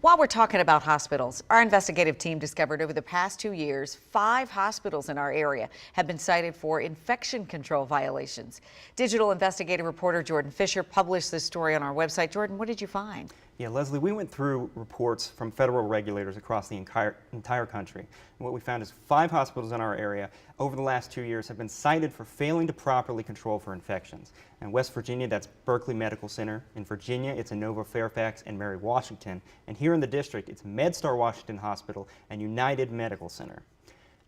While we're talking about hospitals, our investigative team discovered over the past 2 years, 5 hospitals in our area have been cited for infection control violations. Digital investigative reporter Jordan Fisher published this story on our website. Jordan, what did you find? Yeah, Leslie, we went through reports from federal regulators across the entire country. And what we found is 5 hospitals in our area over the last 2 years have been cited for failing to properly control for infections. In West Virginia, that's Berkeley Medical Center. In Virginia, it's Inova Fairfax and Mary Washington. And here in the district, it's MedStar Washington Hospital and United Medical Center.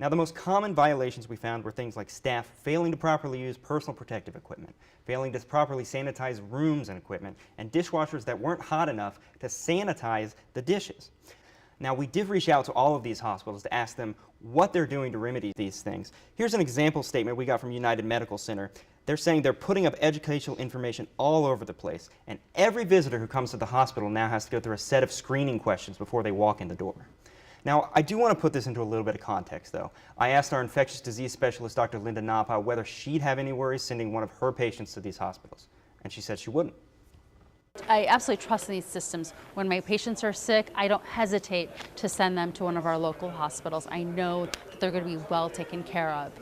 Now, the most common violations we found were things like staff failing to properly use personal protective equipment, failing to properly sanitize rooms and equipment, and dishwashers that weren't hot enough to sanitize the dishes. Now, we did reach out to all of these hospitals to ask them what they're doing to remedy these things. Here's an example statement we got from United Medical Center. They're saying they're putting up educational information all over the place, and every visitor who comes to the hospital now has to go through a set of screening questions before they walk in the door. Now, I do want to put this into a little bit of context, though. I asked our infectious disease specialist, Dr. Linda Napa, whether she'd have any worries sending one of her patients to these hospitals, and she said she wouldn't. I absolutely trust in these systems. When my patients are sick, I don't hesitate to send them to one of our local hospitals. I know that they're going to be well taken care of.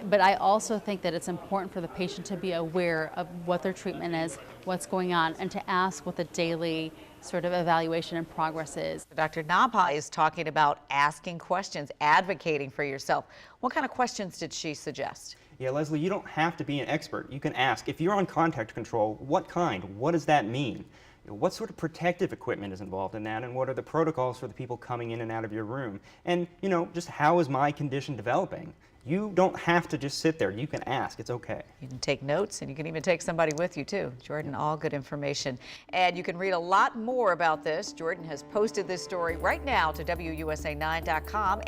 But I also think that it's important for the patient to be aware of what their treatment is, what's going on, and to ask what the daily sort of evaluation and progress is. Dr. Napa is talking about asking questions, advocating for yourself. What kind of questions did she suggest? Yeah, Leslie, you don't have to be an expert. You can ask, if you're on contact control, what kind? What does that mean? What sort of protective equipment is involved in that, and what are the protocols for the people coming in and out of your room? And, just how is my condition developing? You don't have to just sit there. You can ask. It's okay. You can take notes, and you can even take somebody with you, too. Jordan, all good information. And you can read a lot more about this. Jordan has posted this story right now to WUSA9.com.